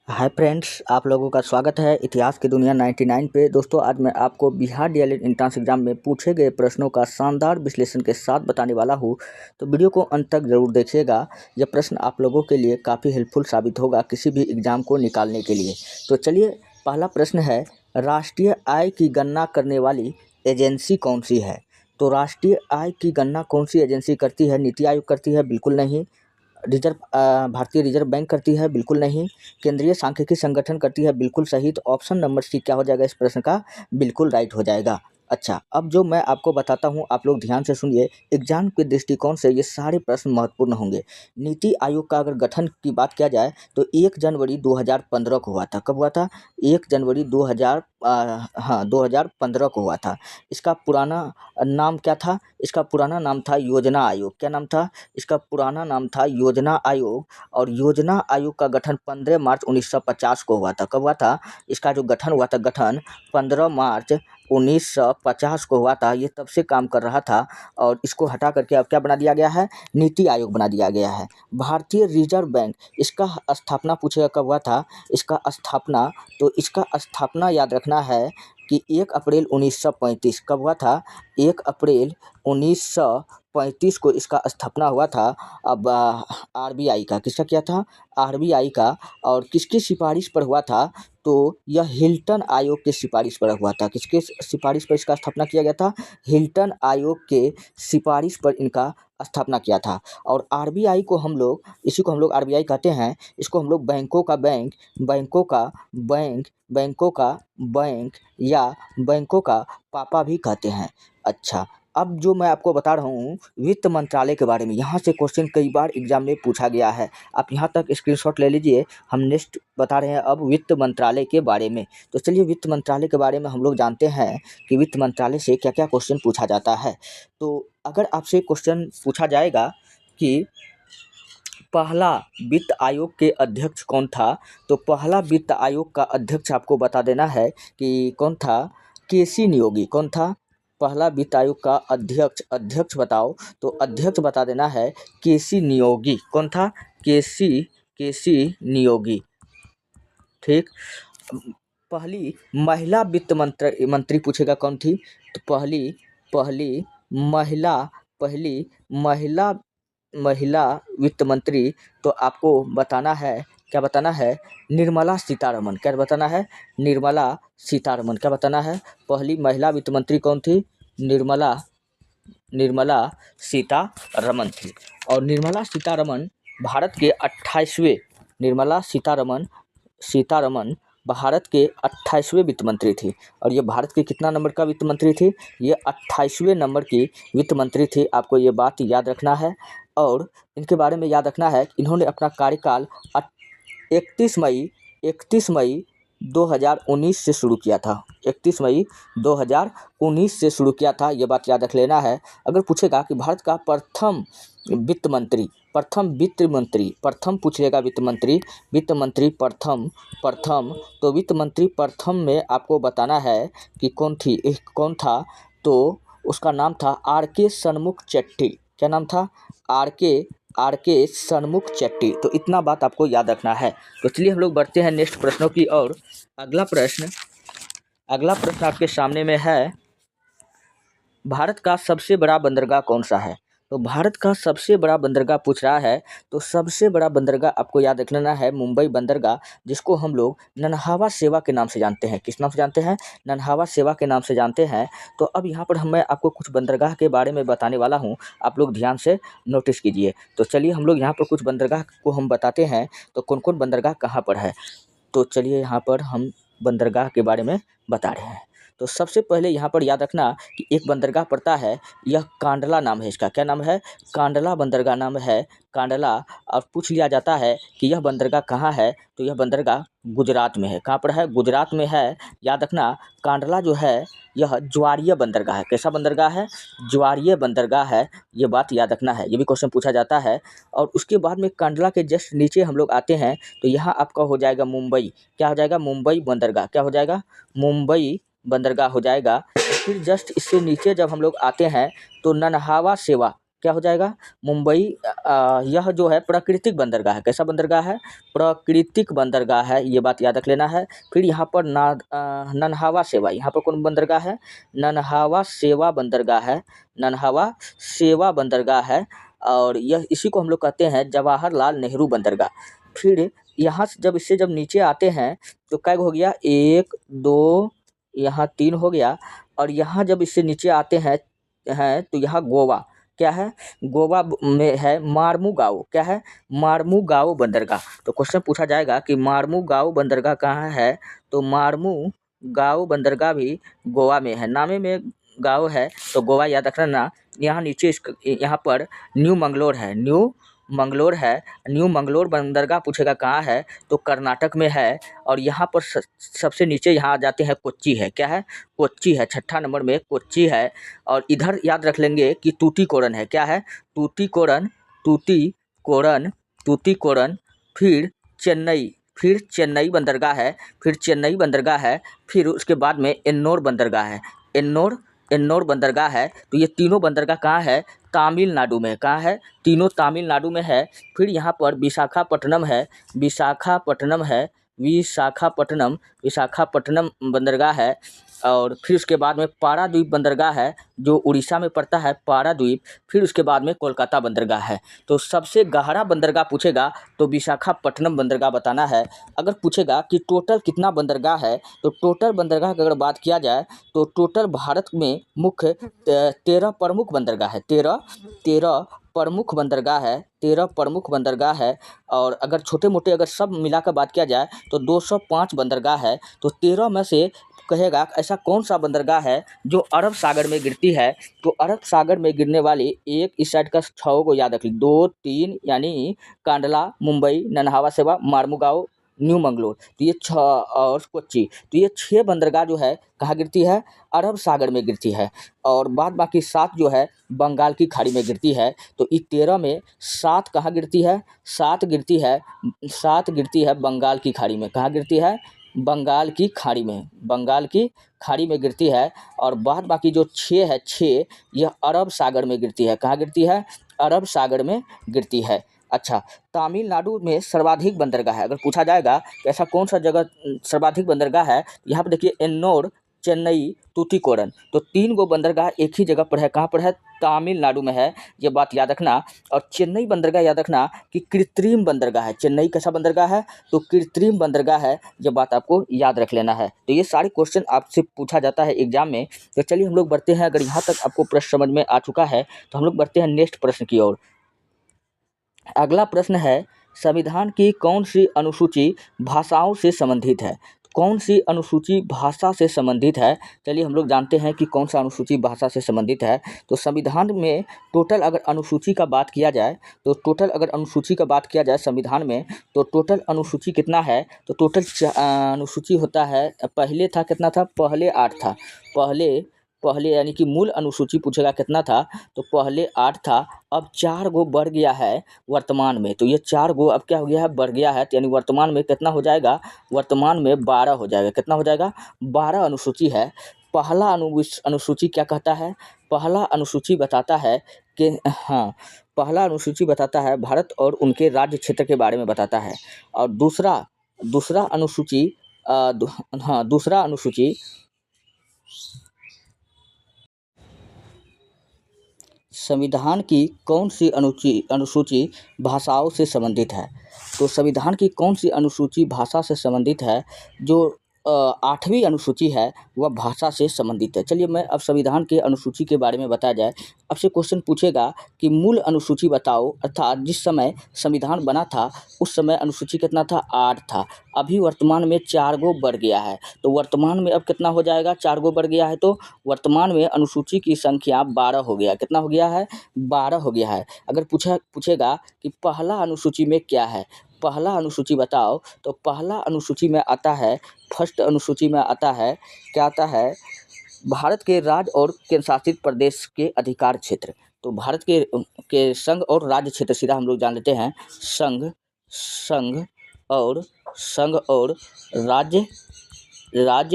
Hi friends, आप लोगों का स्वागत है इतिहास की दुनिया 99 पे। दोस्तों, आज मैं आपको बिहार डीएलएड एंट्रेंस एग्जाम में पूछे गए प्रश्नों का शानदार विश्लेषण के साथ बताने वाला हूँ। तो वीडियो को अंत तक ज़रूर देखिएगा। यह प्रश्न आप लोगों के लिए काफ़ी हेल्पफुल साबित होगा किसी भी एग्ज़ाम को निकालने के लिए। तो चलिए, पहला प्रश्न है, राष्ट्रीय आय की गणना करने वाली एजेंसी कौन सी है? तो राष्ट्रीय आय की गणना कौन सी एजेंसी करती है? नीति आयोग करती है? बिल्कुल नहीं। भारतीय रिजर्व बैंक करती है? बिल्कुल नहीं। केंद्रीय सांख्यिकी संगठन करती है? बिल्कुल सही। तो ऑप्शन नंबर सी क्या हो जाएगा इस प्रश्न का? बिल्कुल राइट हो जाएगा। अच्छा, अब जो मैं आपको बताता हूँ आप लोग ध्यान से सुनिए। एग्जाम के दृष्टिकोण से ये सारे प्रश्न महत्वपूर्ण होंगे। नीति आयोग का अगर गठन की बात किया जाए तो 1 जनवरी 2015 को हुआ था। कब हुआ था? 1 जनवरी 2015 को हुआ था। इसका पुराना नाम क्या था? इसका पुराना नाम था योजना आयोग। क्या नाम था? इसका पुराना नाम था योजना आयोग। और योजना आयोग का गठन 15 मार्च 1950 को हुआ था। कब हुआ था? इसका जो गठन हुआ था, गठन 15 मार्च 1950 को हुआ था। ये तब से काम कर रहा था और इसको हटा करके अब क्या बना दिया गया है? नीति आयोग बना दिया गया है। भारतीय रिजर्व बैंक, इसका स्थापना पूछेगा कब हुआ था? इसका स्थापना याद रखना है कि 1 अप्रैल 1935। कब हुआ था? 1 अप्रैल 1935 को इसका स्थापना हुआ था। अब आरबीआई का किसका किया था? आरबीआई का। और किसकी सिफारिश पर हुआ था? तो यह हिल्टन आयोग के सिफारिश पर हुआ था। किसके सिफारिश पर इसका स्थापना किया गया था? हिल्टन आयोग के सिफारिश पर इनका स्थापना किया था। और आरबीआई को हम लोग, इसी को हम लोग आरबीआई कहते हैं। इसको हम लोग बैंकों का बैंक, बैंकों का बैंक या बैंकों का पापा भी कहते हैं। अच्छा, अब जो मैं आपको बता रहा हूँ वित्त मंत्रालय के बारे में, यहाँ से क्वेश्चन कई बार एग्जाम में पूछा गया है। आप यहाँ तक स्क्रीनशॉट ले लीजिए। हम नेक्स्ट बता रहे हैं अब वित्त मंत्रालय के बारे में। तो चलिए, वित्त मंत्रालय के बारे में हम लोग जानते हैं कि वित्त मंत्रालय से क्या क्या क्वेश्चन पूछा जाता है। तो अगर आपसे क्वेश्चन पूछा जाएगा कि पहला वित्त आयोग के अध्यक्ष कौन था, तो पहला वित्त आयोग का अध्यक्ष आपको बता देना है कि कौन था? केसी नियोगी। कौन था पहला वित्त आयोग का अध्यक्ष बताओ, तो अध्यक्ष बता देना है केसी नियोगी। कौन था? केसी नियोगी। ठीक। पहली महिला वित्त मंत्री पूछेगा कौन थी? तो पहली महिला वित्त मंत्री, तो आपको बताना है, क्या बताना है? निर्मला सीतारमन। क्या बताना है? निर्मला सीतारमन। क्या बताना है? पहली महिला वित्त मंत्री कौन थी? निर्मला सीतारमन थी। और निर्मला सीतारमन भारत के 28वें भारत के 28वें वित्त मंत्री थी। और ये भारत के कितना नंबर का वित्त मंत्री थी? ये 28वें नंबर की वित्त मंत्री थी। आपको ये बात याद रखना है। और इनके बारे में याद रखना है, इन्होंने अपना कार्यकाल 31 मई 2019 से शुरू किया था। 31 मई 2019 से शुरू किया था, ये बात याद रख लेना है। अगर पूछेगा कि भारत का प्रथम वित्त मंत्री प्रथम पूछेगा वित्त मंत्री प्रथम, तो वित्त मंत्री प्रथम में आपको बताना है कि कौन था? तो उसका नाम था आर.के. सन्मुख चेट्टी। क्या नाम था? आर.के. सन्मुख चेट्टी। तो इतना बात आपको याद रखना है। तो चलिए हम लोग बढ़ते हैं नेक्स्ट प्रश्नों की ओर। अगला प्रश्न आपके सामने में है, भारत का सबसे बड़ा बंदरगाह कौन सा है? तो भारत का सबसे बड़ा बंदरगाह पूछ रहा है। तो सबसे बड़ा बंदरगाह आपको याद रख लेना है मुंबई बंदरगाह, जिसको हम लोग नन्हावा सेवा के नाम से जानते हैं। किस नाम से जानते हैं? नन्हावा सेवा के नाम से जानते हैं। तो अब यहाँ पर मैं आपको कुछ बंदरगाह के बारे में बताने वाला हूँ, आप लोग ध्यान से नोटिस कीजिए। तो चलिए हम लोग यहाँ पर कुछ बंदरगाह को हम बताते हैं। तो कौन कौन बंदरगाह कहाँ पर है, तो चलिए यहाँ पर हम बंदरगाह के बारे में बता रहे हैं। तो सबसे पहले यहाँ पर याद रखना कि एक बंदरगाह पड़ता है, यह कांडला नाम है इसका। क्या नाम है? कांडला बंदरगाह नाम है, कांडला। और पूछ लिया जाता है कि यह बंदरगाह कहाँ है, तो यह बंदरगाह गुजरात में है। कहाँ पर है? गुजरात में है। याद रखना, कांडला जो है यह ज्वारीय बंदरगाह है। कैसा बंदरगाह है? ज्वारीय बंदरगाह है। ये बात याद रखना है, ये भी क्वेश्चन पूछा जाता है। और उसके बाद में कांडला के जस्ट नीचे हम लोग आते हैं, तो यहाँ आपका हो जाएगा मुंबई। क्या हो जाएगा? मुंबई बंदरगाह। क्या हो जाएगा? मुंबई बंदरगाह हो जाएगा। फिर जस्ट इससे नीचे जब हम लोग आते हैं तो नन्हावा सेवा। क्या हो जाएगा? मुंबई यह जो है प्राकृतिक बंदरगाह है। कैसा बंदरगाह है? प्राकृतिक बंदरगाह है, ये बात याद रख लेना है। फिर यहाँ पर नन्हावा सेवा, यहाँ पर कौन बंदरगाह है? नन्हावा सेवा बंदरगाह है, नन्हावा सेवा बंदरगाह है। और यह इसी को हम लोग कहते हैं जवाहरलाल नेहरू बंदरगाह। फिर यहाँ से जब नीचे आते हैं तो क्या हो गया? 1 2 यहाँ 3 हो गया। और यहाँ जब इससे नीचे आते हैं तो यहाँ गोवा, क्या है? गोवा में है मार्मुगाओ, क्या है? मार्मुगाओ बंदरगाह। तो क्वेश्चन पूछा जाएगा कि मार्मुगाओ बंदरगाह कहाँ है? तो मार्मुगाओ बंदरगाह भी गोवा में है। नामे में गाँव है तो गोवा याद रखना ना। यहाँ नीचे यहाँ पर न्यू मंगलोर है, न्यू मंगलोर बंदरगाह पूछेगा कहाँ है? तो कर्नाटक में है। और यहाँ पर सबसे नीचे यहाँ आ जाते हैं कोच्चि है, क्या है? कोच्चि है, 6ठा नंबर में कोच्चि है। और इधर याद रख लेंगे कि टूटीकोरन है, क्या है? टूटीकोरन, फिर चेन्नई बंदरगाह है, फिर उसके बाद में एन्नोर बंदरगाह है, एन्नोर बंदरगाह है। तो ये तीनों बंदरगाह कहाँ है? तमिलनाडु में। कहाँ है? तीनों तमिलनाडु में है। फिर यहाँ पर विशाखापट्टनम है, विशाखापट्टनम बंदरगाह है। और फिर उसके बाद में पारादीप बंदरगाह है जो उड़ीसा में पड़ता है, पारादीप। फिर उसके बाद में कोलकाता बंदरगाह है। तो सबसे गहरा बंदरगाह पूछेगा तो विशाखापट्टनम बंदरगाह बताना है। अगर पूछेगा कि टोटल कितना बंदरगाह है, तो टोटल बंदरगाह की अगर बात किया जाए तो टोटल भारत में मुख्य 13 प्रमुख बंदरगाह है, 13 प्रमुख बंदरगाह है। और अगर छोटे मोटे अगर सब मिलाकर बात किया जाए तो 205 बंदरगाह है। तो 13 में से कहेगा ऐसा कौन सा बंदरगाह है जो अरब सागर में गिरती है? तो अरब सागर में गिरने वाली एक इस साइड का 6 को याद रख ली, 2 3 यानी कांडला, मुंबई, नन्हावा सेवा, मार्मुगाओ, न्यू मंगलोर। तो ये 6 और कोच्चि, तो ये 6 बंदरगाह जो है कहाँ गिरती है? अरब सागर में गिरती है। और बाद बाकी 7 जो है बंगाल की खाड़ी में गिरती है। तो इस 13 में 7 कहाँ गिरती है? 7 गिरती है बंगाल की खाड़ी में। कहाँ गिरती है? बंगाल की खाड़ी में गिरती है। और बाद बाकी जो 6 है, 6 यह अरब सागर में गिरती है। कहाँ गिरती है? अरब सागर में गिरती है। अच्छा, तमिलनाडु में सर्वाधिक बंदरगाह है। अगर पूछा जाएगा कि ऐसा कौन सा जगह सर्वाधिक बंदरगाह है, यहाँ पर देखिए एन्नोर, चेन्नई, टूटीकोरन। तो 3 गो बंदरगाह एक ही जगह पर है। कहाँ पर है? तमिलनाडु में है, ये बात याद रखना। और चेन्नई बंदरगाह याद रखना कि कृत्रिम बंदरगाह है। चेन्नई कैसा बंदरगाह है? तो कृत्रिम बंदरगाह है, ये बात आपको याद रख लेना है। तो ये सारे क्वेश्चन आपसे पूछा जाता है एग्जाम में। तो चलिए हम लोग बढ़ते हैं। अगर यहाँ तक आपको प्रश्न समझ में आ चुका है तो हम लोग बढ़ते हैं नेक्स्ट प्रश्न की ओर। अगला प्रश्न है, संविधान की कौन सी अनुसूची भाषाओं से संबंधित है? कौन सी अनुसूची भाषा से संबंधित है? चलिए हम लोग जानते हैं कि कौन सा अनुसूची भाषा से संबंधित है। तो संविधान में टोटल अगर अनुसूची का बात किया जाए संविधान में, तो टोटल अनुसूची कितना है? तो टोटल अनुसूची होता है, पहले था कितना था? पहले 8 था। पहले यानी कि मूल अनुसूची पूछेगा कितना था? तो पहले 8 था। अब 4 गो बढ़ गया है वर्तमान में। तो ये 4 गो अब क्या हो गया है? बढ़ गया है। यानी वर्तमान में कितना हो जाएगा? वर्तमान में 12 हो जाएगा। कितना हो जाएगा? 12 अनुसूची है। पहला अनुसूची क्या कहता है? पहला अनुसूची बताता है कि पहला अनुसूची बताता है भारत और उनके राज्य क्षेत्र के बारे में बताता है। और दूसरा अनुसूची संविधान की कौन सी अनुसूची भाषाओं से संबंधित है? तो संविधान की कौन सी अनुसूची भाषा से संबंधित है? जो 8वीं अनुसूची है वह भाषा से संबंधित है। चलिए मैं अब संविधान के अनुसूची के बारे में बताया जाए। आपसे क्वेश्चन पूछेगा कि मूल अनुसूची बताओ, अर्थात जिस समय संविधान बना था उस समय अनुसूची कितना था? 8 था। अभी वर्तमान में 4 गो बढ़ गया है। तो वर्तमान में अब कितना हो जाएगा? 4 गो बढ़ गया है। तो वर्तमान में अनुसूची की संख्या 12 हो गया। कितना हो गया है? 12 हो गया है। अगर पूछेगा कि पहला अनुसूची में क्या है? पहला अनुसूची बताओ, तो पहला अनुसूची में आता है, फर्स्ट अनुसूची में आता है, क्या आता है? भारत के राज्य और केंद्र शासित प्रदेश के अधिकार क्षेत्र। तो भारत के संघ और राज्य क्षेत्र सीधा हम लोग जान लेते हैं। संघ और राज्य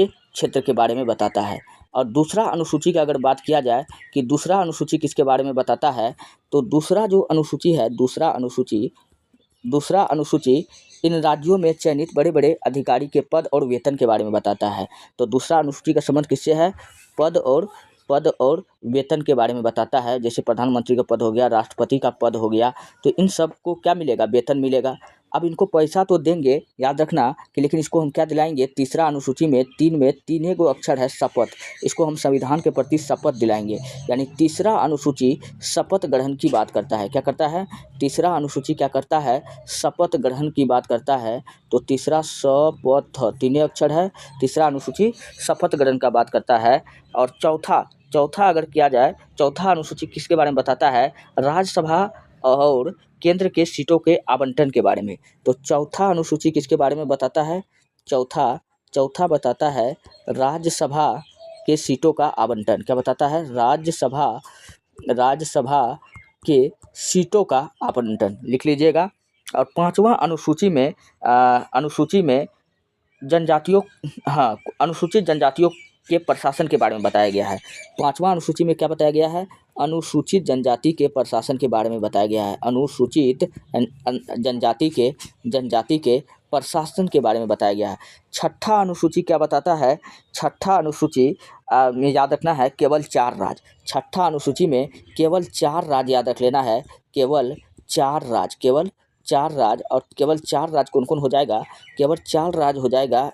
क्षेत्र के बारे में बताता है। और दूसरा अनुसूची की अगर बात किया जाए कि दूसरा अनुसूची किसके बारे में बताता है, तो दूसरा जो अनुसूची है, दूसरा अनुसूची इन राज्यों में चयनित बड़े बड़े अधिकारी के पद और वेतन के बारे में बताता है। तो दूसरा अनुसूची का संबंध किससे है? पद और वेतन के बारे में बताता है। जैसे प्रधानमंत्री का पद हो गया, राष्ट्रपति का पद हो गया, तो इन सब को क्या मिलेगा? वेतन मिलेगा। अब इनको पैसा तो देंगे, याद रखना कि, लेकिन इसको हम क्या दिलाएंगे? तीसरा अनुसूची में तीन गो अक्षर है शपथ, इसको हम संविधान के प्रति शपथ दिलाएंगे। यानी तीसरा अनुसूची शपथ ग्रहण की बात करता है। क्या करता है? तीसरा अनुसूची क्या करता है? शपथ ग्रहण की बात करता है। तो तीसरा शपथ, तीन अक्षर है, तीसरा अनुसूची शपथ ग्रहण का बात करता है। और चौथा अगर किया जाए, चौथा अनुसूची किसके बारे में बताता है? राज्यसभा और केंद्र के सीटों के आवंटन के बारे में। तो चौथा अनुसूची किसके बारे में बताता है? चौथा बताता है राज्यसभा के सीटों का आवंटन। क्या बताता है? राज्यसभा के सीटों का आवंटन, लिख लीजिएगा। और पांचवा अनुसूची में जनजातियों, अनुसूचित जनजातियों के प्रशासन के बारे में बताया गया है। पांचवा अनुसूची में क्या बताया गया है? अनुसूचित जनजाति के प्रशासन के बारे में बताया गया है। अनुसूचित जनजाति के प्रशासन के बारे में बताया गया है। छठा अनुसूची क्या बताता है? छठा अनुसूची में याद रखना है केवल 4 राज्य। छठा अनुसूची में केवल 4 राज्य याद रख लेना है, केवल 4 राज्य। और केवल 4 राज्य कौन कौन हो जाएगा? केवल 4 राज्य हो जाएगा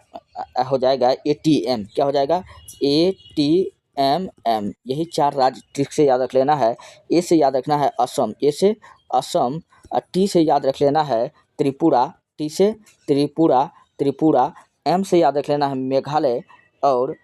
ATM। क्या हो जाएगा? ATMM। यही 4 राज्य ट्रिक से याद रख लेना है। ए से याद रखना है असम, ए से असम। टी से याद रख लेना है त्रिपुरा, टी से त्रिपुरा। एम से याद रख लेना है मेघालय, और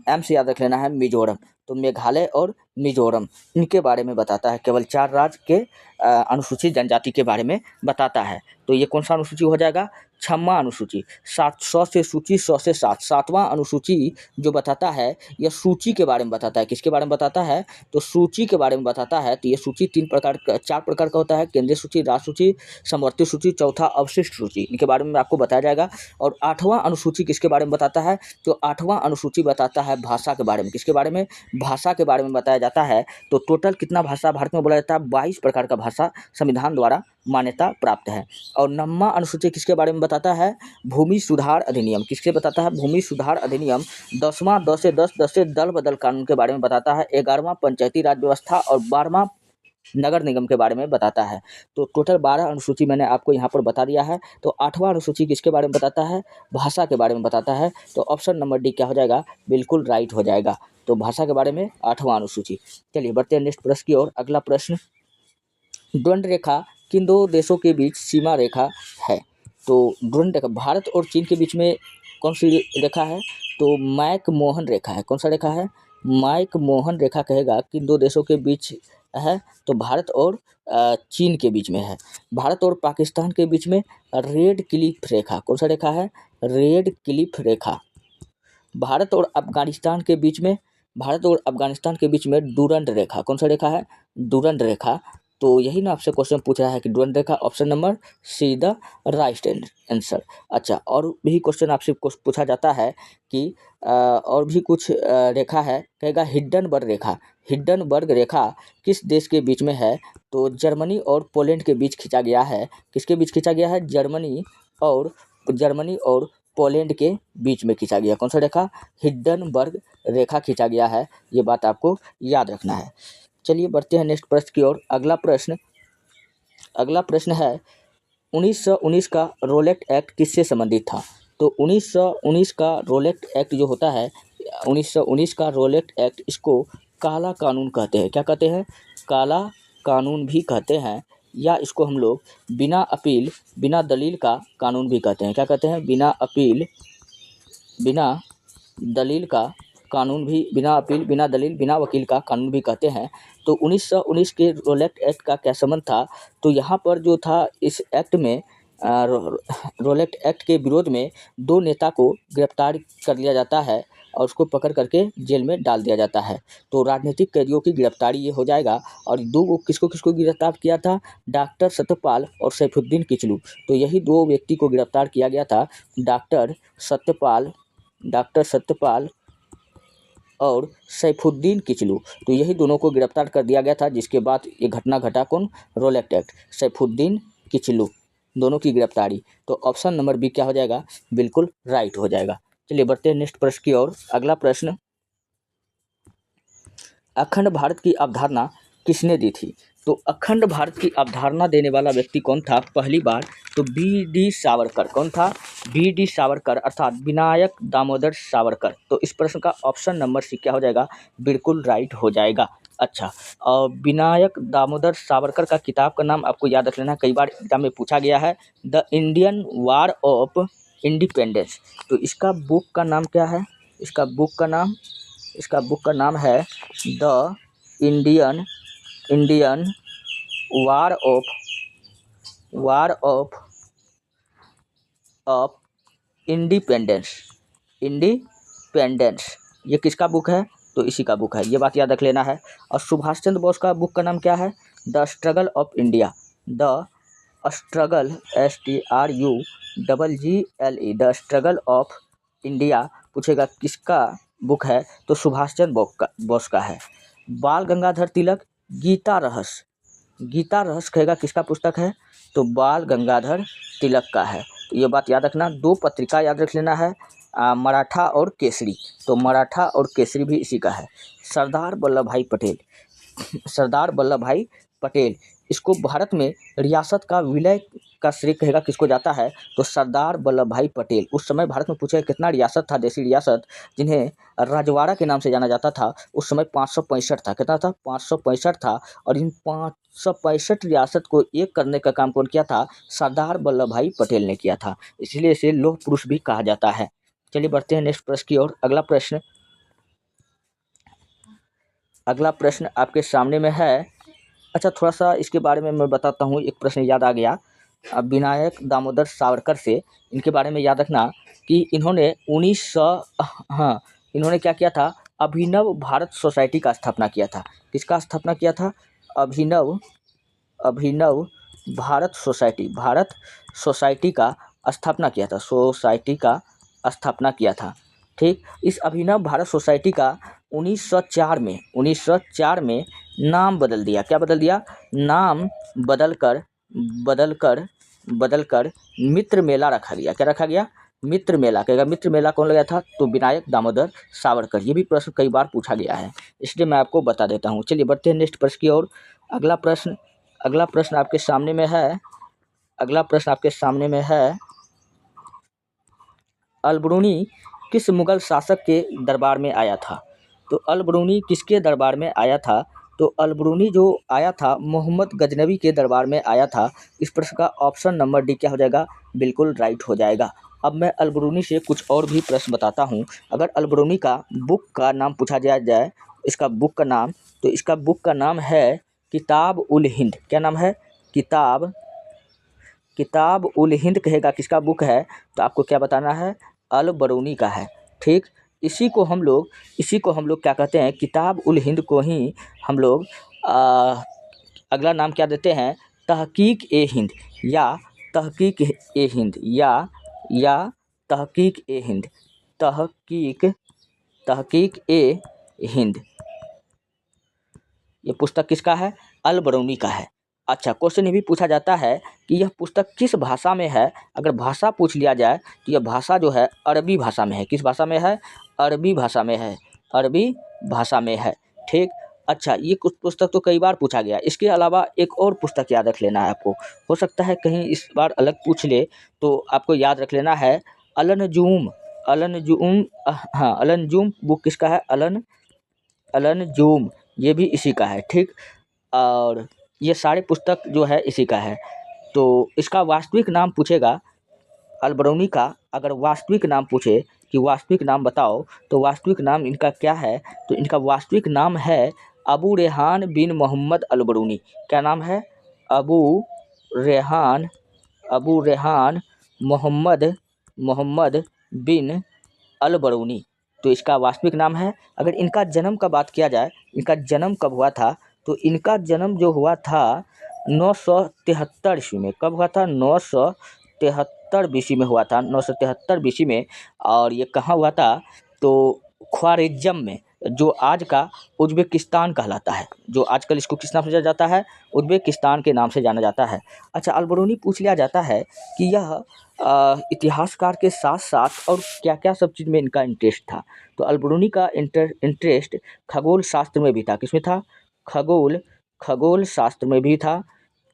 एम से याद रख लेना है मिजोरम। तो मेघालय और मिजोरम, इनके बारे में बताता है। केवल 4 राज्य के अनुसूचित जनजाति के बारे में बताता है। तो ये कौन सा अनुसूची हो जाएगा? 6वां अनुसूची। 100 से सूची 100 से 7। 7वां अनुसूची जो बताता है, यह सूची के बारे में बताता है। किसके बारे में बताता है? तो सूची के बारे में बताता है। तो ये सूची 4 प्रकार का होता है: केंद्रीय सूची, राज्य सूची, समवर्ती सूची, चौथा अवशिष्ट सूची। इनके बारे में आपको बताया जाएगा। और 8वां अनुसूची किसके बारे में बताता है? तो 8वां अनुसूची बताता है भाषा के बारे में। किसके बारे में? भाषा के बारे में बताया जाता है। तो टोटल कितना भाषा भारत में बोला जाता है? 22 प्रकार का भाषा संविधान द्वारा मान्यता प्राप्त है। और 9वां अनुसूची किसके बारे में बताता है? भूमि सुधार अधिनियम। किसके बताता है? भूमि सुधार अधिनियम। 10वां 10 से दल बदल कानून के बारे में बताता है। 11वां पंचायती राज व्यवस्था और 12वां नगर निगम के बारे में बताता है। तो टोटल 12 अनुसूची मैंने आपको यहाँ पर बता दिया है। तो 8वां अनुसूची किसके बारे में बताता है? भाषा के बारे में बताता है। तो ऑप्शन नंबर डी क्या हो जाएगा? बिल्कुल राइट हो जाएगा। तो भाषा के बारे में 8वां अनुसूची। चलिए बढ़ते हैं नेक्स्ट प्रश्न की ओर। अगला प्रश्न, द्वंद्व रेखा किन 2 देशों के बीच सीमा रेखा है? तो द्वंद्व रेखा भारत और चीन के बीच में कौन सी रेखा है? तो मैक मोहन रेखा है। कौन सा रेखा है? मैक मोहन रेखा कहेगा किन 2 देशों के बीच है? तो भारत और चीन के बीच में है। भारत और पाकिस्तान के बीच में रेड क्लिफ रेखा। कौन सा रेखा है? रेड क्लिफ रेखा। भारत और अफगानिस्तान के बीच में डुरंड रेखा। कौन सा रेखा है? डुरंड रेखा। तो यही ना आपसे क्वेश्चन पूछ रहा है कि Durand Rekha. Option number see the right answer. अच्छा, और भी क्वेश्चन आपसे पूछा जाता है कि और भी कुछ रेखा है, कहेगा हिंडनबर्ग रेखा। हिंडनबर्ग रेखा किस देश के बीच में है? तो जर्मनी और पोलैंड के बीच खींचा गया है। किसके बीच खींचा गया है? जर्मनी और पोलैंड के बीच में खींचा गया। कौन सा रेखा? हिंडनबर्ग रेखा खींचा गया है। ये बात आपको याद रखना है। चलिए बढ़ते हैं नेक्स्ट प्रश्न की ओर। अगला प्रश्न है 1919 का रोलेट एक्ट किससे संबंधित था? तो 1919 का रोलेट एक्ट जो होता है, 1919 का रोलेट एक्ट, इसको काला कानून कहते हैं। क्या कहते हैं? काला कानून भी कहते हैं, या इसको हम लोग बिना अपील बिना दलील का कानून भी कहते हैं। क्या कहते हैं? बिना अपील बिना दलील का कानून भी, बिना अपील बिना दलील बिना वकील का कानून भी कहते हैं। तो 1919 के रोलेट एक्ट का क्या संबंध था? तो यहाँ पर जो था, इस एक्ट में रोलेट एक्ट के विरोध में 2 नेता को गिरफ्तार कर लिया जाता है और उसको पकड़ करके जेल में डाल दिया जाता है। तो राजनीतिक कैदियों की गिरफ्तारी ये हो जाएगा। और 2 किसको गिरफ्तार किया था? डॉक्टर सत्यपाल और सैफुद्दीन किचलू। तो यही 2 व्यक्ति को गिरफ्तार किया गया था, डॉक्टर सत्यपाल और सैफुद्दीन किचलू। तो यही दोनों को गिरफ्तार कर दिया गया था, जिसके बाद ये घटना घटा कौन? रोलेक्ट एक्ट, सैफुद्दीन किचलू, दोनों की गिरफ्तारी। तो ऑप्शन नंबर बी क्या हो जाएगा? बिल्कुल राइट हो जाएगा। चलिए बढ़ते हैं नेक्स्ट प्रश्न की ओर। अगला प्रश्न, अखंड भारत की अवधारणा किसने दी थी? तो अखंड भारत की अवधारणा देने वाला व्यक्ति कौन था पहली बार? तो बी डी सावरकर। कौन था? बी डी सावरकर अर्थात विनायक दामोदर सावरकर। तो इस प्रश्न का ऑप्शन नंबर सी क्या हो जाएगा? बिल्कुल राइट हो जाएगा। अच्छा, और विनायक दामोदर सावरकर का किताब का नाम आपको याद रख लेना, कई बार एग्जाम में पूछा गया है, the Indian war of independence. तो इसका बुक का नाम क्या है? इसका बुक का नाम है the Indian war of independence. ये किसका बुक है? तो इसी का बुक है, ये बात याद रख लेना है। और सुभाष चंद्र बोस का बुक का नाम क्या है? The struggle of India. The struggle, STRUGGLE, the struggle of India. पूछेगा किसका बुक है? तो सुभाष चंद्र बोस का है। बाल गंगाधर तिलक गीता रहस्य कहेगा किसका पुस्तक है? तो बाल गंगाधर तिलक का है। तो ये बात याद रखना। दो पत्रिका याद रख लेना है, मराठा और केसरी। तो मराठा और केसरी भी इसी का है। सरदार वल्लभ भाई पटेल, इसको भारत में रियासत का विलय का श्रेय कहेगा किसको जाता है? तो सरदार वल्लभ भाई पटेल। उस समय भारत में पूछे कितना रियासत था, देसी रियासत, जिन्हें राजवाड़ा के नाम से जाना जाता था, उस समय 565 था। कितना था? 565 था। और इन 565 रियासत को एक करने का काम कौन किया था? सरदार वल्लभ भाई पटेल ने किया था, इसलिए इसे लौह पुरुष भी कहा जाता है। चलिए बढ़ते हैं नेक्स्ट प्रश्न की ओर। अगला प्रश्न आपके सामने में है। अच्छा, थोड़ा सा इसके बारे में मैं बताता हूँ। एक प्रश्न याद आ गया विनायक दामोदर सावरकर से। इनके बारे में याद रखना कि इन्होंने इन्होंने क्या किया था? अभिनव भारत सोसाइटी का स्थापना किया था। किसका स्थापना किया था? अभिनव भारत सोसाइटी का स्थापना किया था। ठीक, इस अभिनव भारत सोसाइटी का 1904 में नाम बदल दिया। क्या बदल दिया? नाम बदलकर मित्र मेला रखा गया। क्या रखा गया? मित्र मेला। कहेगा मित्र मेला कौन लगाया था? तो विनायक दामोदर सावरकर। ये भी प्रश्न कई बार पूछा गया है, इसलिए मैं आपको बता देता हूँ। चलिए बढ़ते हैं नेक्स्ट प्रश्न की ओर। अगला प्रश्न आपके सामने में है। अलबरूनी किस मुगल शासक के दरबार में आया था? तो अलबरूनी किसके दरबार में आया था? तो अलबरूनी जो आया था मोहम्मद गजनवी के दरबार में आया था। इस प्रश्न का ऑप्शन नंबर डी क्या हो जाएगा? बिल्कुल राइट हो जाएगा। अब मैं अलबरूनी से कुछ और भी प्रश्न बताता हूँ। अगर अलबरूनी का बुक का नाम पूछा जाए, इसका बुक का नाम है किताब उल हिंद। क्या नाम है? किताब उल हिंद कहेगा किसका बुक है? तो आपको क्या बताना है? अलबरूनी का है। ठीक, इसी को हम लोग क्या कहते हैं? किताब उल हिंद को ही हम लोग अगला नाम क्या देते हैं? तहकीक ए हिंद या तहकीक ए हिंद। ये पुस्तक किसका है? अलबरूनी का है। अच्छा, क्वेश्चन ये भी पूछा जाता है कि यह पुस्तक किस भाषा में है? अगर भाषा पूछ लिया जाए तो यह भाषा जो है अरबी भाषा में है। किस भाषा में है? अरबी भाषा में है। ठीक, अच्छा, ये कुछ पुस्तक तो कई बार पूछा गया। इसके अलावा एक और पुस्तक याद रख लेना है आपको। हो सकता है कहीं इस बार अलग पूछ ले, तो आपको याद रख लेना है अल-नजूम। अल-नजूम बुक किसका है? अल-नजूम, ये भी इसी का है। ठीक, और ये सारे पुस्तक जो है इसी का है। तो इसका वास्तविक नाम पूछेगा अलबरूनी का, अगर वास्तविक नाम पूछे कि वास्तविक नाम बताओ, तो वास्तविक नाम इनका क्या है? तो इनका वास्तविक नाम है अबू रेहान बिन मोहम्मद अलबरूनी। क्या नाम है? अबू रेहान मोहम्मद बिन अलबरूनी। तो इसका वास्तविक नाम है। अगर इनका जन्म का बात किया जाए, इनका जन्म कब हुआ था? तो इनका जन्म जो हुआ था 973 ईस्वी में। कब हुआ था? 973 बीसी में हुआ था। 973 बीसी में। और ये कहाँ हुआ था? तो ख्वारिज़म में। जो आज का उज़्बेकिस्तान कहलाता है, जो आजकल इसको किस नाम से जाना जाता है, उज़्बेकिस्तान के नाम से जाना जाता है। अच्छा, अलबरूनी पूछ लिया जाता है कि यह इतिहासकार के साथ-साथ और क्या-क्या सब चीज़ में इनका इंटरेस्ट था। तो अलबरूनी का इंटरेस्ट खगोल शास्त्र में भी था। किसमें था? खगोल शास्त्र में भी था।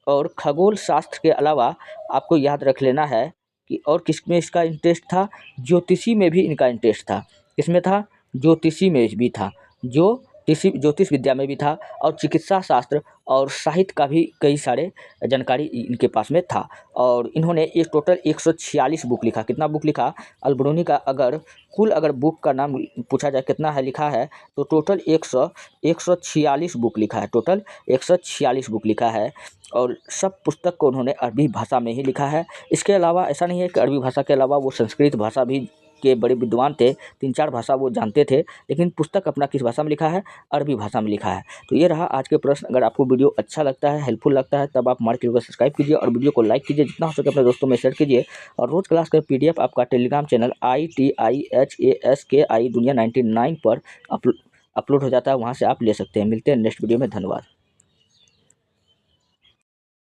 और खगोल शास्त्र के अलावा आपको याद रख लेना है कि और किसमें इसका इंटरेस्ट था? ज्योतिषी में भी इनका इंटरेस्ट था। किसमें था? ज्योतिषी में भी था। ज्योतिष विद्या में भी था और चिकित्सा शास्त्र और साहित्य का भी कई सारे जानकारी इनके पास में था। और इन्होंने ये टोटल 146 बुक लिखा। कितना बुक लिखा? अलबरूनी का अगर बुक का नाम पूछा जाए कितना है लिखा है, तो टोटल 146 बुक लिखा है। टोटल 146 बुक लिखा है और सब पुस्तक को उन्होंने अरबी भाषा में ही लिखा है। इसके अलावा ऐसा नहीं है कि अरबी भाषा के अलावा वो संस्कृत भाषा भी के बड़े विद्वान थे, 3-4 भाषा वो जानते थे, लेकिन पुस्तक अपना किस भाषा में लिखा है? अरबी भाषा में लिखा है। तो ये रहा आज के प्रश्न। अगर आपको वीडियो अच्छा लगता है, हेल्पफुल लगता है, तब आप हमारे चैनल को सब्सक्राइब कीजिए और वीडियो को लाइक कीजिए, जितना हो सके अपने दोस्तों में शेयर कीजिए। और रोज़ क्लास का PDF आपका टेलीग्राम चैनल ITIHASKI दुनिया 99 पर अपलोड हो जाता है, वहाँ से आप ले सकते हैं। मिलते हैं नेक्स्ट वीडियो में। धन्यवाद।